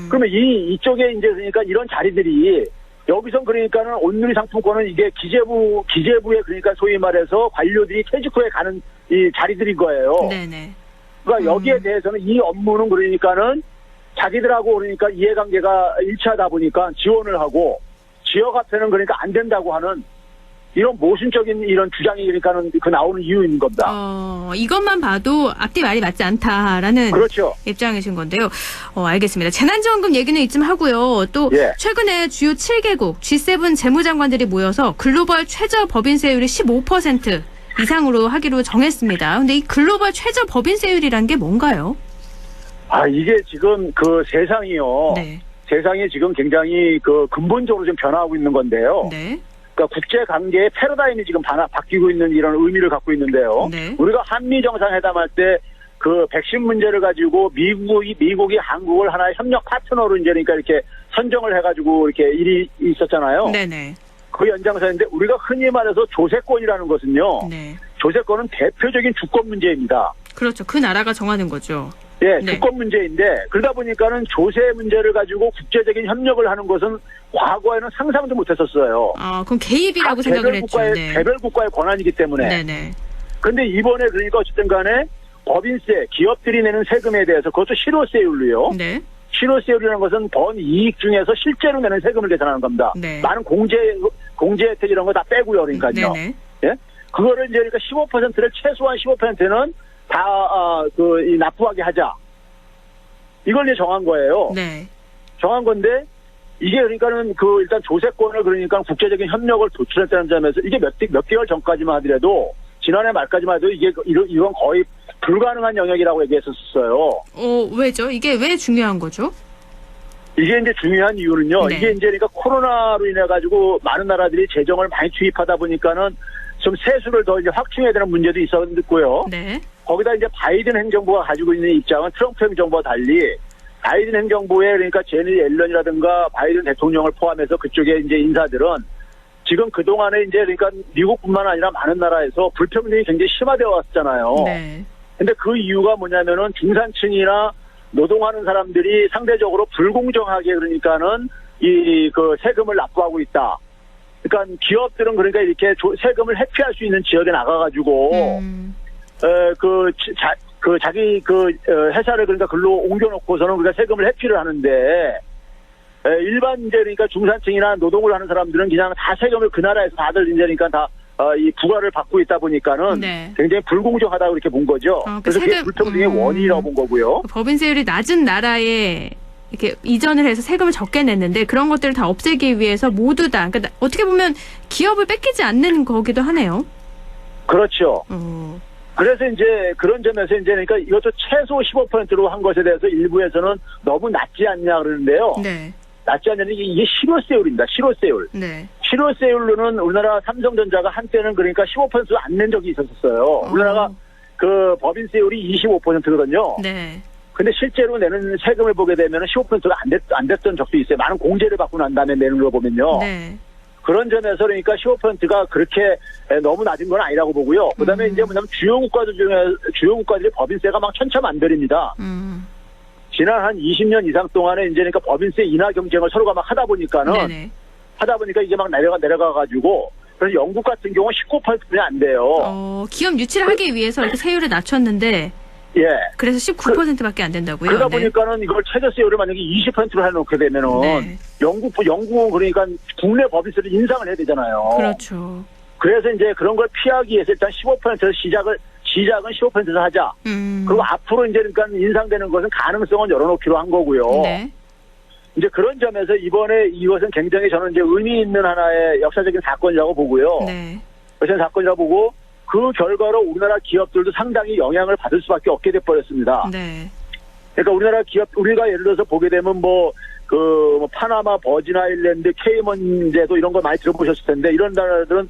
그러면 이쪽에 이제 그러니까 이런 자리들이 여기서 그러니까는 온누리 상품권은 이게 기재부에 그러니까 소위 말해서 관료들이 퇴직 후에 가는 이 자리들인 거예요. 네네. 그러니까 여기에 대해서는 이 업무는 그러니까는 자기들하고 그러니까 이해관계가 일치하다 보니까 지원을 하고 지역 앞에는 그러니까 안 된다고 하는 이런 모순적인 이런 주장이 그러니까는 그 나오는 이유인 겁니다. 이것만 봐도 앞뒤 말이 맞지 않다라는 그렇죠. 입장이신 건데요. 알겠습니다. 재난지원금 얘기는 이쯤 하고요. 또 예. 최근에 주요 7개국 G7 재무장관들이 모여서 글로벌 최저 법인세율이 15% 이상으로 하기로 정했습니다. 근데 이 글로벌 최저 법인세율이란 게 뭔가요? 이게 지금 그 세상이요. 네. 세상이 지금 굉장히 그 근본적으로 좀 변화하고 있는 건데요. 네. 그러니까 국제 관계의 패러다임이 지금 바뀌고 있는 이런 의미를 갖고 있는데요. 네. 우리가 한미 정상회담할 때 그 백신 문제를 가지고 미국이 한국을 하나의 협력 파트너로 이제 그러니까 이렇게 선정을 해가지고 이렇게 일이 있었잖아요. 네네. 그 연장선인데 우리가 흔히 말해서 조세권이라는 것은요. 네. 조세권은 대표적인 주권 문제입니다. 그렇죠. 그 나라가 정하는 거죠. 예, 네. 주권 문제인데 그러다 보니까는 조세 문제를 가지고 국제적인 협력을 하는 것은 과거에는 상상도 못했었어요. 그럼 개입이라고 생각을 했죠. 네. 개별 국가의 권한이기 때문에. 네네. 근데 이번에 그러니까 어쨌든 간에 법인세, 기업들이 내는 세금에 대해서 그것도 실효세율로요. 네. 실효세율이라는 것은 번 이익 중에서 실제로 내는 세금을 계산하는 겁니다. 네. 많은 공제 혜택 이런 거 다 빼고요. 그러니까요. 네네. 예? 그거를 이제 그러니까 15%를 최소한 15%는 다 납부하게 하자. 이걸 이제 정한 거예요. 네. 정한 건데 이게 그러니까는 그 일단 조세권을 그러니까 국제적인 협력을 도출했다는 점에서 이게 몇 개월 전까지만 하더라도 지난해 말까지만 해도 이건 거의 불가능한 영역이라고 얘기했었어요. 왜죠? 이게 왜 중요한 거죠? 이게 이제 중요한 이유는요. 네. 이게 이제 그러니까 코로나로 인해 가지고 많은 나라들이 재정을 많이 투입하다 보니까는 좀 세수를 더 이제 확충해야 되는 문제도 있었고요. 네. 거기다 이제 바이든 행정부가 가지고 있는 입장은 트럼프 행정부와 달리 바이든 행정부의 그러니까 제니 옐런이라든가 바이든 대통령을 포함해서 그쪽에 이제 인사들은 지금 그동안에 이제 그러니까 미국뿐만 아니라 많은 나라에서 불평등이 굉장히 심화되어 왔잖아요. 네. 근데 그 이유가 뭐냐면은 중산층이나 노동하는 사람들이 상대적으로 불공정하게 그러니까는 그 세금을 납부하고 있다. 그러니까 기업들은 그러니까 이렇게 세금을 회피할 수 있는 지역에 나가가지고 자기 회사를 그러니까 글로 옮겨놓고서는 우리가 세금을 회피를 하는데 일반 이제 그러니까 중산층이나 노동을 하는 사람들은 그냥 다 세금을 그 나라에서 다들 이제 그러니까 다 이 부과를 받고 있다 보니까는 네. 굉장히 불공정하다고 이렇게 본 거죠. 그래서 그게 불평등의 원인이라고 본 거고요. 법인세율이 낮은 나라에 이렇게 이전을 해서 세금을 적게 냈는데 그런 것들을 다 없애기 위해서 모두 다 그러니까 어떻게 보면 기업을 뺏기지 않는 거기도 하네요. 그렇죠. 그래서 이제 그런 점에서 이제 그러니까 이것도 최소 15%로 한 것에 대해서 일부에서는 너무 낮지 않냐 그러는데요. 네. 낮지 않냐는 이게 실효세율입니다. 실효세율. 네. 실효세율로는 우리나라 삼성전자가 한때는 그러니까 15%도 안 낸 적이 있었어요. 우리나라가 그 법인세율이 25%거든요. 네. 근데 실제로 내는 세금을 보게 되면 15%가 안 됐던 적도 있어요. 많은 공제를 받고 난 다음에 내는 걸 보면요. 네. 그런 점에서 그러니까 15%가 그렇게 너무 낮은 건 아니라고 보고요. 그다음에 이제 뭐냐면 주요 국가들이 법인세가 막 천차만별입니다. 지난 한 20년 이상 동안에 이제 그러니까 법인세 인하 경쟁을 서로가 막 하다 보니까는 네네. 이게 막 내려가가지고 그래서 영국 같은 경우는 19%는 안 돼요. 기업 유치를 하기 위해서 이렇게 세율을 낮췄는데 예. 그래서 19%밖에 안 된다고요? 그러다 네. 보니까는 이걸 최저세율을 만약에 20%로 해놓게 되면은 네. 영국은 그러니까 국내 법인세를 인상을 해야 되잖아요. 그렇죠. 그래서 이제 그런 걸 피하기 위해서 일단 15%에서 시작은 15%에서 하자. 그리고 앞으로 이제 그러니까 인상되는 것은 가능성은 열어놓기로 한 거고요. 네. 이제 그런 점에서 이번에 이것은 굉장히 저는 이제 의미 있는 하나의 역사적인 사건이라고 보고요. 네. 역사적인 사건이라고 보고 그 결과로 우리나라 기업들도 상당히 영향을 받을 수밖에 없게 돼버렸습니다. 네. 그러니까 우리나라 기업, 우리가 예를 들어서 보게 되면 파나마, 버진 아일랜드, 케이먼제도 이런 거 많이 들어보셨을 텐데, 이런 나라들은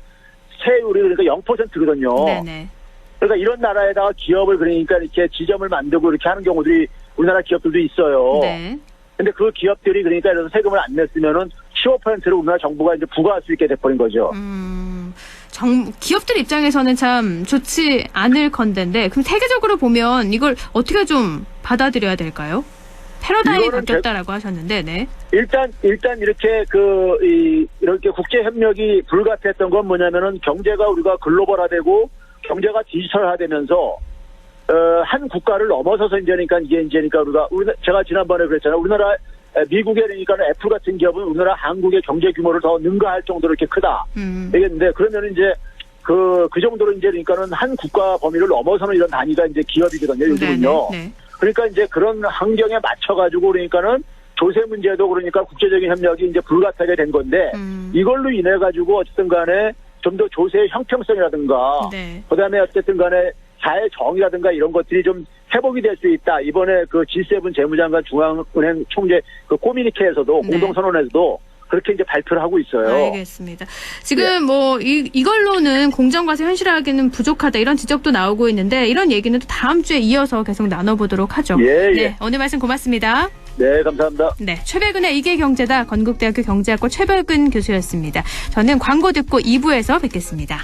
세율이 그러니까 0%거든요. 네네. 그러니까 이런 나라에다가 기업을 그러니까 이렇게 지점을 만들고 이렇게 하는 경우들이 우리나라 기업들도 있어요. 네. 근데 그 기업들이 그러니까 이래서 세금을 안 냈으면은 15%를 우리나라 정부가 이제 부과할 수 있게 돼버린 거죠. 기업들 입장에서는 참 좋지 않을 건데인데, 그럼 세계적으로 보면 이걸 어떻게 좀 받아들여야 될까요? 패러다임이 바뀌었다라고 하셨는데, 네. 일단 이렇게 이렇게 국제 협력이 불가피했던 건 뭐냐면은 경제가 우리가 글로벌화되고 경제가 디지털화되면서 한 국가를 넘어서서 이제니까 우리가 제가 지난번에 그랬잖아요. 우리나라 미국에 그러니까 애플 같은 기업은 우리나라 한국의 경제 규모를 더 능가할 정도로 이렇게 크다. 되겠는데 그러면 이제 그 정도로 이제 그러니까는 한 국가 범위를 넘어서는 이런 단위가 이제 기업이거든요. 요즘은요. 네. 그러니까 이제 그런 환경에 맞춰가지고 그러니까는 조세 문제도 그러니까 국제적인 협력이 이제 불가피하게 된 건데 이걸로 인해 가지고 어쨌든 간에 좀 더 조세의 형평성이라든가 네. 그다음에 어쨌든 간에 사회 정의라든가 이런 것들이 좀 회복이 될 수 있다. 이번에 그 G7 재무장관 중앙은행 총재 그 코미니케에서도 네. 공동선언에서도 그렇게 이제 발표를 하고 있어요. 알겠습니다. 지금 이걸로는 공정과세 현실화하기는 부족하다 이런 지적도 나오고 있는데 이런 얘기는 또 다음 주에 이어서 계속 나눠보도록 하죠. 예. 네, 오늘 말씀 고맙습니다. 네, 감사합니다. 네, 최백은의 이계경제다 건국대학교 경제학과 최백은 교수였습니다. 저는 광고 듣고 2부에서 뵙겠습니다.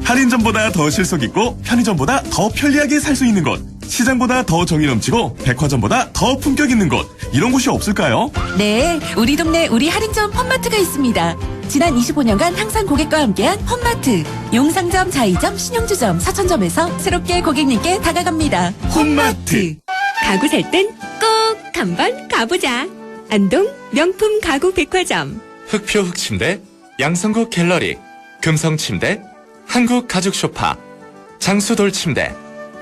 할인점보다 더 실속 있고 편의점보다 더 편리하게 살 수 있는 곳, 시장보다 더 정이 넘치고 백화점보다 더 품격 있는 곳, 이런 곳이 없을까요? 네, 우리 동네 우리 할인점 펀마트가 있습니다. 지난 25년간 항상 고객과 함께한 펀마트. 용상점, 자이점, 신용주점, 사천점에서 새롭게 고객님께 다가갑니다. 홈마트. 가구 살 땐 꼭 한번 가보자. 안동 명품 가구 백화점. 흑표 흑침대, 양성국 갤러리, 금성침대, 한국 가죽 소파, 장수돌 침대.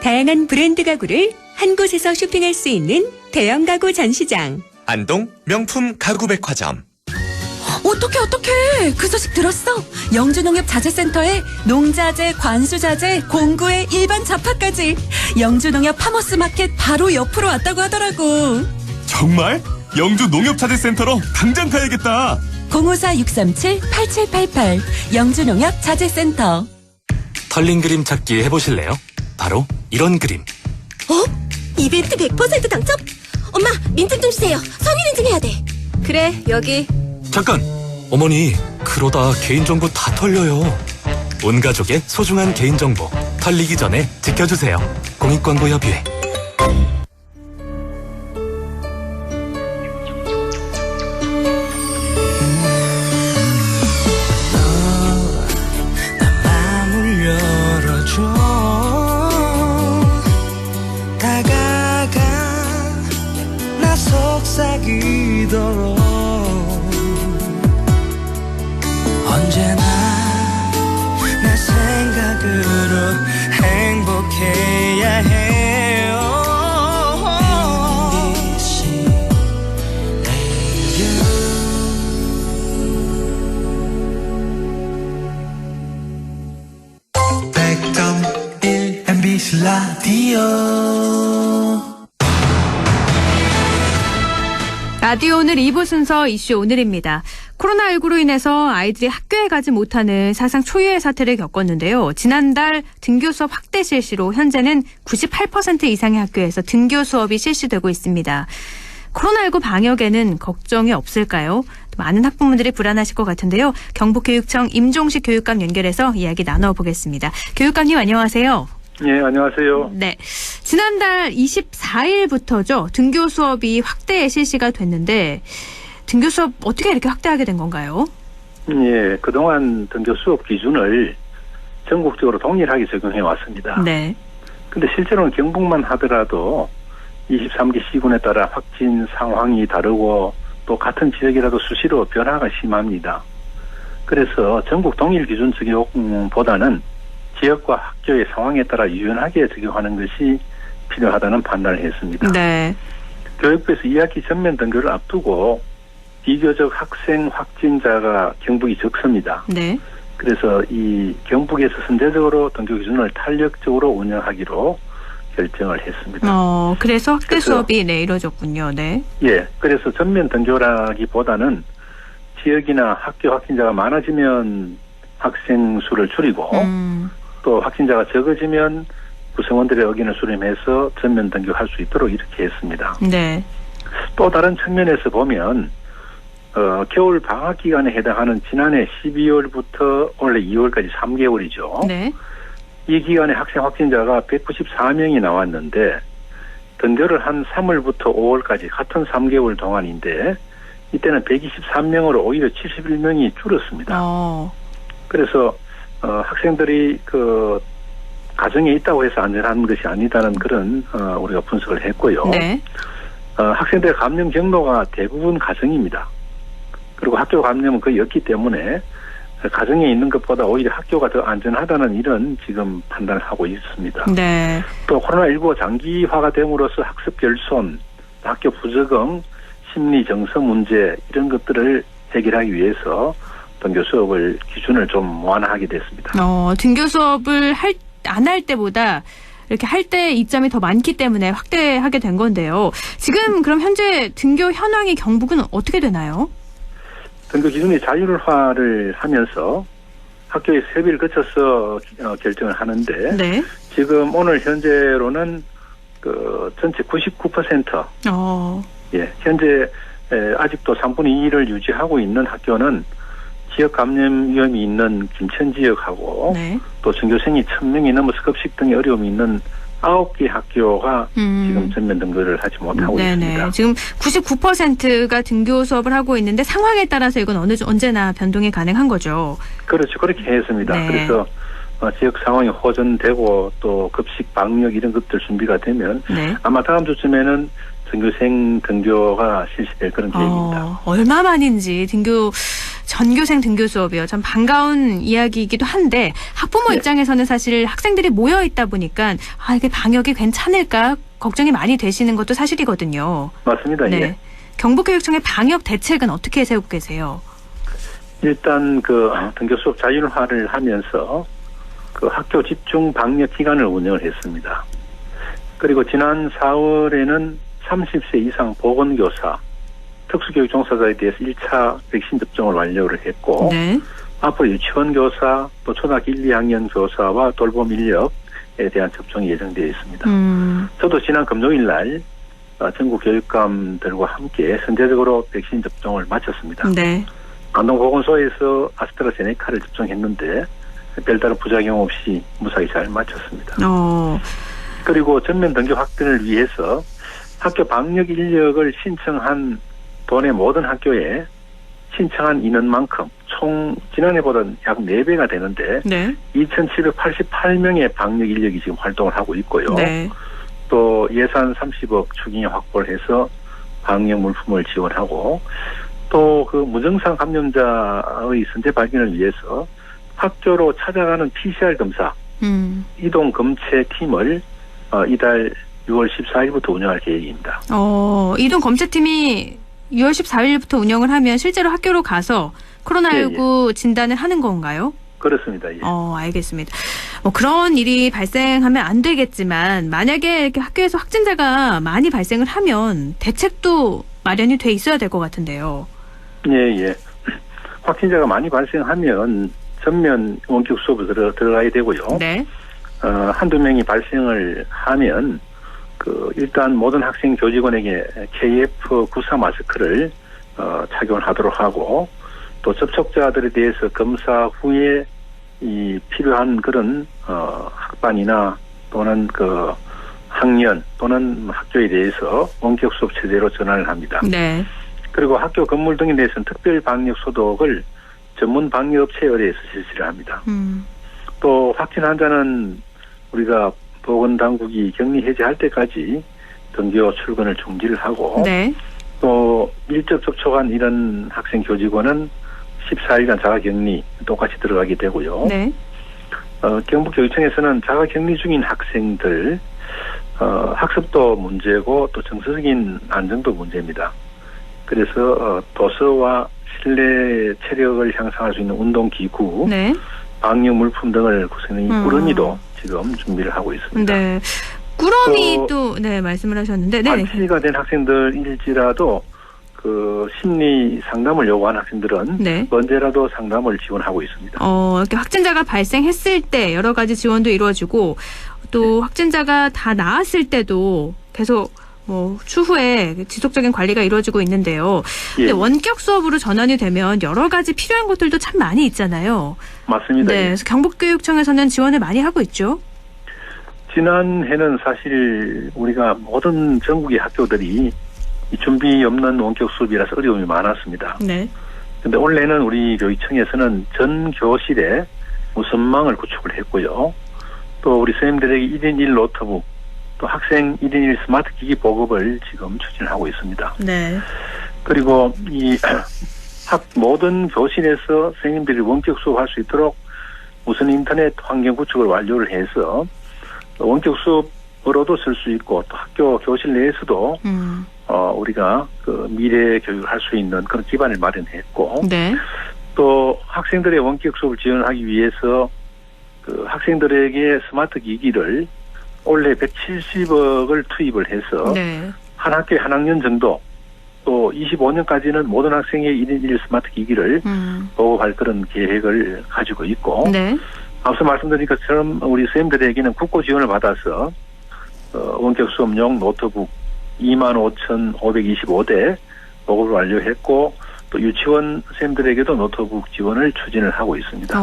다양한 브랜드 가구를 한 곳에서 쇼핑할 수 있는 대형 가구 전시장. 안동 명품 가구 백화점. 어떡해. 그 소식 들었어? 영주농협자재센터에 농자재, 관수자재, 공구에 일반 잡화까지. 영주농협 파머스마켓 바로 옆으로 왔다고 하더라고. 정말? 영주 농협자재센터로 당장 가야겠다. 054-637-8788 영주농협자재센터. 털린 그림 찾기 해보실래요? 바로 이런 그림. 이벤트 100% 당첨? 엄마, 민증 좀 주세요. 성인 인증해야 돼. 그래, 여기. 잠깐! 어머니, 그러다 개인정보 다 털려요. 온 가족의 소중한 개인정보 털리기 전에 지켜주세요. 공익광고협의회. 속삭이도록 언제나 내 생각으로 행복해야 해요. MBC 라디오 오늘 2부 순서 이슈 오늘입니다. 코로나19로 인해서 아이들이 학교에 가지 못하는 사상 초유의 사태를 겪었는데요. 지난달 등교 수업 확대 실시로 현재는 98% 이상의 학교에서 등교 수업이 실시되고 있습니다. 코로나19 방역에는 걱정이 없을까요? 많은 학부모들이 불안하실 것 같은데요. 경북교육청 임종식 교육감 연결해서 이야기 나눠보겠습니다. 교육감님 안녕하세요. 네, 안녕하세요. 네. 지난달 24일부터죠. 등교 수업이 확대 실시가 됐는데 등교 수업 어떻게 이렇게 확대하게 된 건가요? 예, 그동안 등교 수업 기준을 전국적으로 동일하게 적용해 왔습니다. 네. 근데 실제로는 경북만 하더라도 23기 시군에 따라 확진 상황이 다르고 또 같은 지역이라도 수시로 변화가 심합니다. 그래서 전국 동일 기준 적용보다는 지역과 학교의 상황에 따라 유연하게 적용하는 것이 필요하다는 판단을 했습니다. 네. 교육부에서 2학기 전면 등교를 앞두고 비교적 학생 확진자가 경북이 적습니다. 네. 그래서 이 경북에서 선제적으로 등교 기준을 탄력적으로 운영하기로 결정을 했습니다. 그래서 학교 그래서, 수업이 네, 이루어졌군요. 네. 예, 그래서 전면 등교라기보다는 지역이나 학교 확진자가 많아지면 학생 수를 줄이고 또 확진자가 적어지면 구성원들의 의견을 수렴해서 전면 등교할 수 있도록 이렇게 했습니다. 네. 또 다른 측면에서 보면 겨울 방학 기간에 해당하는 지난해 12월부터 올해 2월까지 3개월이죠. 네. 이 기간에 학생 확진자가 194명이 나왔는데 등교를 한 3월부터 5월까지 같은 3개월 동안인데 이때는 123명으로 오히려 71명이 줄었습니다. 그래서 학생들이 그 가정에 있다고 해서 안전한 것이 아니다는 그런 우리가 분석을 했고요. 네. 학생들의 감염 경로가 대부분 가정입니다. 그리고 학교 감염은 거의 없기 때문에 가정에 있는 것보다 오히려 학교가 더 안전하다는 이런 지금 판단을 하고 있습니다. 네. 또 코로나19가 장기화가 됨으로써 학습 결손, 학교 부적응, 심리 정서 문제 이런 것들을 해결하기 위해서 등교 수업을 기준을 좀 완화하게 됐습니다. 등교 수업을 안 할 때보다 이렇게 할 때 이점이 더 많기 때문에 확대하게 된 건데요. 지금 그럼 현재 등교 현황이 경북은 어떻게 되나요? 등교 기준이 자율화를 하면서 학교의 협의를 거쳐서 결정을 하는데 네. 지금 오늘 현재로는 그 전체 99%. 예, 현재 아직도 3분의 2를 유지하고 있는 학교는 지역 감염 위험이 있는 김천 지역하고 네. 또 전교생이 1,000명이 넘어서 급식 등의 어려움이 있는 9개 학교가 지금 전면 등교를 하지 못하고 있습니다. 지금 99%가 등교 수업을 하고 있는데 상황에 따라서 이건 언제나 변동이 가능한 거죠. 그렇죠. 그렇게 했습니다. 네. 그래서 지역 상황이 호전되고 또 급식 방역 이런 것들 준비가 되면 네. 아마 다음 주쯤에는 전교생 등교가 실시될 그런 계획입니다. 얼마만인지 전교생 등교 수업이요. 참 반가운 이야기이기도 한데 학부모 입장에서는 사실 학생들이 모여 있다 보니까 이게 방역이 괜찮을까 걱정이 많이 되시는 것도 사실이거든요. 맞습니다. 네. 예. 경북교육청의 방역 대책은 어떻게 세우고 계세요? 일단 그 등교 수업 자율화를 하면서 그 학교 집중 방역 기간을 운영을 했습니다. 그리고 지난 4월에는 30세 이상 보건교사, 특수교육 종사자에 대해서 1차 백신 접종을 완료를 했고 네. 앞으로 유치원 교사, 또 초등학교 1, 2학년 교사와 돌봄 인력에 대한 접종이 예정되어 있습니다. 저도 지난 금요일 날 전국 교육감들과 함께 선제적으로 백신 접종을 마쳤습니다. 네. 안동보건소에서 아스트라제네카를 접종했는데 별다른 부작용 없이 무사히 잘 마쳤습니다. 그리고 전면 등교 확대를 위해서 학교 방역 인력을 신청한 도내 모든 학교에 신청한 인원만큼 총 지난해보다 약 4배가 되는데 네. 2,788명의 방역 인력이 지금 활동을 하고 있고요. 네. 또 예산 30억 추경에 확보를 해서 방역 물품을 지원하고 또 그 무증상 감염자의 선제 발견을 위해서 학교로 찾아가는 PCR 검사 이동 검체 팀을 이달 6월 14일부터 운영할 계획입니다. 이동 검체팀이 6월 14일부터 운영을 하면 실제로 학교로 가서 코로나19 진단을 하는 건가요? 그렇습니다. 예. 알겠습니다. 그런 일이 발생하면 안 되겠지만 만약에 이렇게 학교에서 확진자가 많이 발생을 하면 대책도 마련이 돼 있어야 될 것 같은데요. 예. 확진자가 많이 발생하면 전면 원격 수업으로 들어가야 되고요. 네. 한두 명이 발생을 하면 일단 모든 학생 교직원에게 KF94 마스크를 착용을 하도록 하고 또 접촉자들에 대해서 검사 후에 이 필요한 그런 학반이나 또는 그 학년 또는 학교에 대해서 원격 수업 체제로 전환을 합니다. 네. 그리고 학교 건물 등에 대해서는 특별 방역 소독을 전문 방역 업체에 의뢰해서 실시를 합니다. 또 확진 환자는 우리가 보건당국이 격리 해제할 때까지 등교 출근을 중지를 하고 네. 또 밀접 접촉한 이런 학생 교직원은 14일간 자가격리 똑같이 들어가게 되고요. 네. 경북교육청에서는 자가격리 중인 학생들 학습도 문제고 또 정서적인 안정도 문제입니다. 그래서 도서와 실내 체력을 향상할 수 있는 운동기구, 네. 방역 물품 등을 구성하는 꾸러미도 지금 준비를 하고 있습니다. 네. 꾸러미도 네 말씀을 하셨는데 네. 발치가 된 학생들일지라도 그 심리 상담을 요구한 학생들은 네. 언제라도 상담을 지원하고 있습니다. 이렇게 확진자가 발생했을 때 여러 가지 지원도 이루어지고 또 확진자가 다 나았을 때도 계속 추후에 지속적인 관리가 이루어지고 있는데요. 근데 원격 수업으로 전환이 되면 여러 가지 필요한 것들도 참 많이 있잖아요. 맞습니다. 네, 그래서 경북교육청에서는 지원을 많이 하고 있죠. 지난해는 사실 우리가 모든 전국의 학교들이 이 준비 없는 원격 수업이라서 어려움이 많았습니다. 네. 근데 올해는 우리 교육청에서는 전 교실에 무선망을 구축을 했고요. 또 우리 선생님들에게 1인 1 노트북, 또 학생 1인 1 스마트 기기 보급을 지금 추진하고 있습니다. 네. 그리고 이 모든 교실에서 선생님들이 원격 수업할 수 있도록 무선 인터넷 환경 구축을 완료를 해서 원격 수업으로도 쓸 수 있고 또 학교 교실 내에서도 우리가 그 미래 교육을 할 수 있는 그런 기반을 마련했고 네. 또 학생들의 원격 수업을 지원하기 위해서 그 학생들에게 스마트 기기를 올해 170억을 투입을 해서 네. 한 학교에 한 학년 정도 또 25년까지는 모든 학생의 1인 1 스마트 기기를 보급할 그런 계획을 가지고 있고 네. 앞서 말씀드린 것처럼 우리 선생님들에게는 국고 지원을 받아서 원격 수업용 노트북 25,525대 보급을 완료했고 또 유치원 선생님들에게도 노트북 지원을 추진을 하고 있습니다.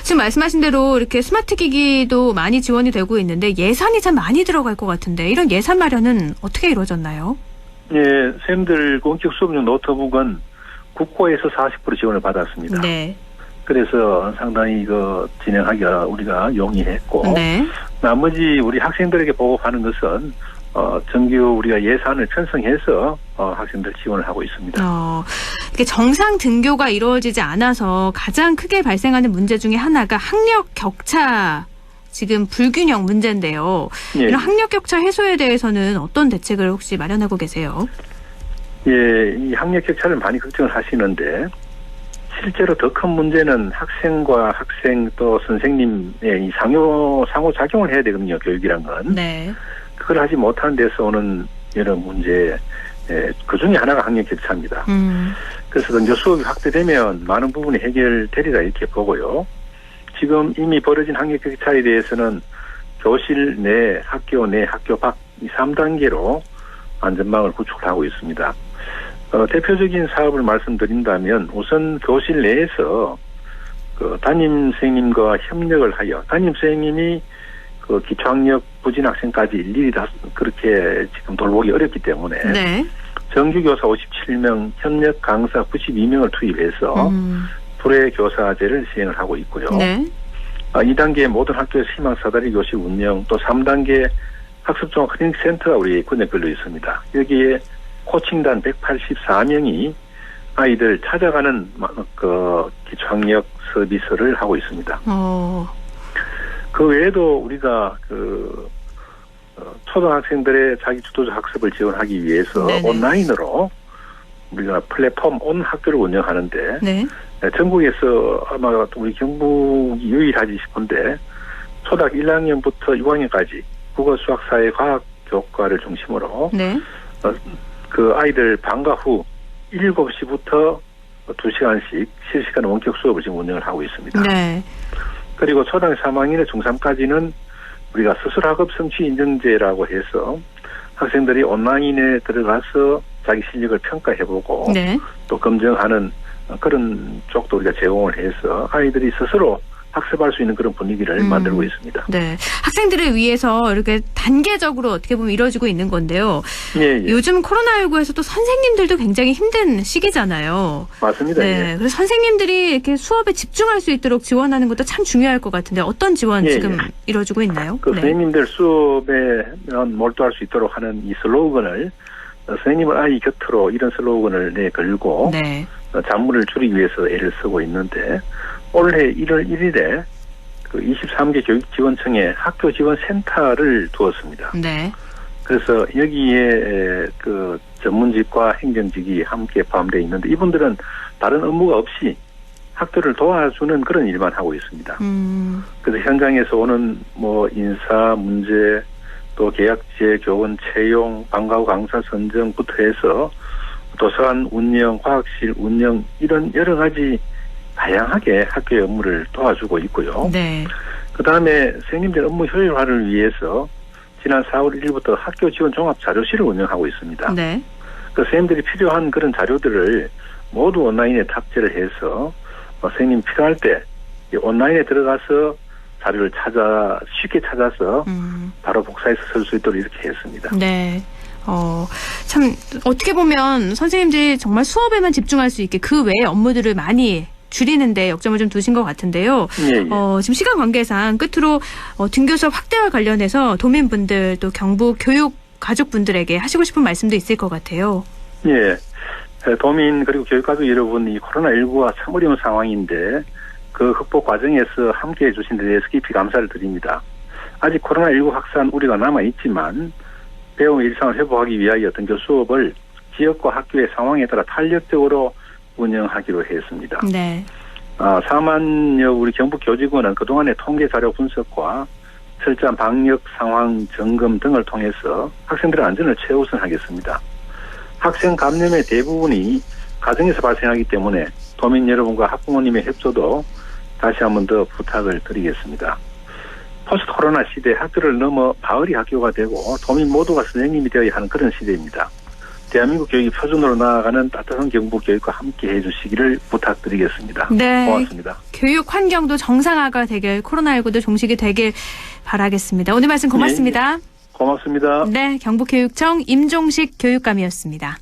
지금 말씀하신 대로 이렇게 스마트 기기도 많이 지원이 되고 있는데 예산이 참 많이 들어갈 것 같은데 이런 예산 마련은 어떻게 이루어졌나요? 예, 선생님들 원격 수업용 노트북은 국고에서 40% 지원을 받았습니다. 네. 그래서 상당히 진행하기가 우리가 용이했고 네. 나머지 우리 학생들에게 보급하는 것은 정규 우리가 예산을 편성해서 학생들 지원을 하고 있습니다. 이렇게 정상 등교가 이루어지지 않아서 가장 크게 발생하는 문제 중에 하나가 학력 격차 지금 불균형 문제인데요. 예. 이런 학력 격차 해소에 대해서는 어떤 대책을 혹시 마련하고 계세요? 예, 이 학력 격차를 많이 걱정을 하시는데 실제로 더 큰 문제는 학생과 학생 또 선생님의 이 상호작용을 해야 되거든요. 교육이란 건. 네. 그걸 하지 못하는 데서 오는 여러 문제 그 중에 하나가 학력 격차입니다. 그래서 이제 수업이 확대되면 많은 부분이 해결되리라 이렇게 보고요. 지금 이미 벌어진 학력 격차에 대해서는 교실 내, 학교 내, 학교 밖 이 3단계로 안전망을 구축을 하고 있습니다. 대표적인 사업을 말씀드린다면 우선 교실 내에서 그 담임 선생님과 협력을 하여 담임 선생님이 그 기초학력 부진 학생까지 일일이 다 그렇게 지금 돌보기 어렵기 때문에 네. 정규 교사 57명, 협력 강사 92명을 투입해서 불회 교사제를 시행을 하고 있고요. 네. 2단계 모든 학교에서 희망 사다리 교실 운영, 또 3단계 학습종합 클리닉 센터가 우리 권역별로 있습니다. 여기에 코칭단 184명이 아이들 찾아가는 그 기초학력 서비스를 하고 있습니다. 그 외에도 우리가 초등학생들의 자기 주도적 학습을 지원하기 위해서 네네. 온라인으로 우리가 플랫폼 온 학교를 운영하는데 네. 전국에서 아마 우리 경북이 유일하지 싶은데 초등학교 1학년부터 6학년까지 국어, 수학, 사회, 과학 교과를 중심으로 네. 그 아이들 방과 후 7시부터 2시간씩 실시간 원격 수업을 지금 운영을 하고 있습니다. 네. 그리고 초등학교 3학년에 중3까지는 우리가 스스로학업 성취 인증제라고 해서 학생들이 온라인에 들어가서 자기 실력을 평가해보고 네. 또 검증하는 그런 쪽도 우리가 제공을 해서 아이들이 스스로 학습할 수 있는 그런 분위기를 만들고 있습니다. 네. 학생들을 위해서 이렇게 단계적으로 어떻게 보면 이루어지고 있는 건데요. 예. 요즘 코로나19에서 또 선생님들도 굉장히 힘든 시기잖아요. 맞습니다. 네. 예. 그래서 선생님들이 이렇게 수업에 집중할 수 있도록 지원하는 것도 참 중요할 것 같은데 어떤 지원 지금 이루어지고 있나요? 그 선생님들 수업에 몰두할 수 있도록 하는 이 슬로건을 선생님은 아이 곁으로 이런 슬로건을 내걸고 잔물을 줄이기 위해서 애를 쓰고 있는데 올해 1월 1일에 그 23개 교육지원청에 학교지원센터를 두었습니다. 네. 그래서 여기에 그 전문직과 행정직이 함께 포함되어 있는데 이분들은 다른 업무가 없이 학교를 도와주는 그런 일만 하고 있습니다. 그래서 현장에서 오는 뭐 인사 문제 또 계약제, 교원 채용, 방과 후 강사 선정부터 해서 도서관 운영, 과학실 운영 이런 여러 가지 다양하게 학교의 업무를 도와주고 있고요. 네. 그다음에 선생님들 업무 효율화를 위해서 지난 4월 1일부터 학교 지원 종합 자료실을 운영하고 있습니다. 네. 그 선생님들이 필요한 그런 자료들을 모두 온라인에 탑재를 해서 선생님 필요할 때 온라인에 들어가서 자료를 쉽게 찾아서 바로 복사해서 쓸 수 있도록 이렇게 했습니다. 네. 참 어떻게 보면 선생님들이 정말 수업에만 집중할 수 있게 그 외의 업무들을 많이 줄이는데 역점을 좀 두신 것 같은데요. 예, 예. 지금 시간 관계상 끝으로 등교 수업 확대와 관련해서 도민분들 또 경북 교육 가족분들에게 하시고 싶은 말씀도 있을 것 같아요. 예. 도민 그리고 교육가족 여러분 이 코로나19가 참 어려운 상황인데 그 극복 과정에서 함께해 주신 데 대해서 깊이 감사를 드립니다. 아직 코로나19 확산 우려가 남아있지만 배움 일상을 회복하기 위하여 등교 수업을 지역과 학교의 상황에 따라 탄력적으로 운영하기로 했습니다. 네. 4만여 우리 경북 교직원은 그동안의 통계 자료 분석과 철저한 방역 상황 점검 등을 통해서 학생들의 안전을 최우선하겠습니다. 학생 감염의 대부분이 가정에서 발생하기 때문에 도민 여러분과 학부모님의 협조도 다시 한 번 더 부탁을 드리겠습니다. 포스트 코로나 시대 학교를 넘어 마을이 학교가 되고 도민 모두가 선생님이 되어야 하는 그런 시대입니다. 대한민국 교육이 표준으로 나아가는 따뜻한 경북 교육과 함께 해주시기를 부탁드리겠습니다. 네. 고맙습니다. 교육 환경도 정상화가 되길 코로나19도 종식이 되길 바라겠습니다. 오늘 말씀 고맙습니다. 네, 고맙습니다. 네, 경북교육청 임종식 교육감이었습니다.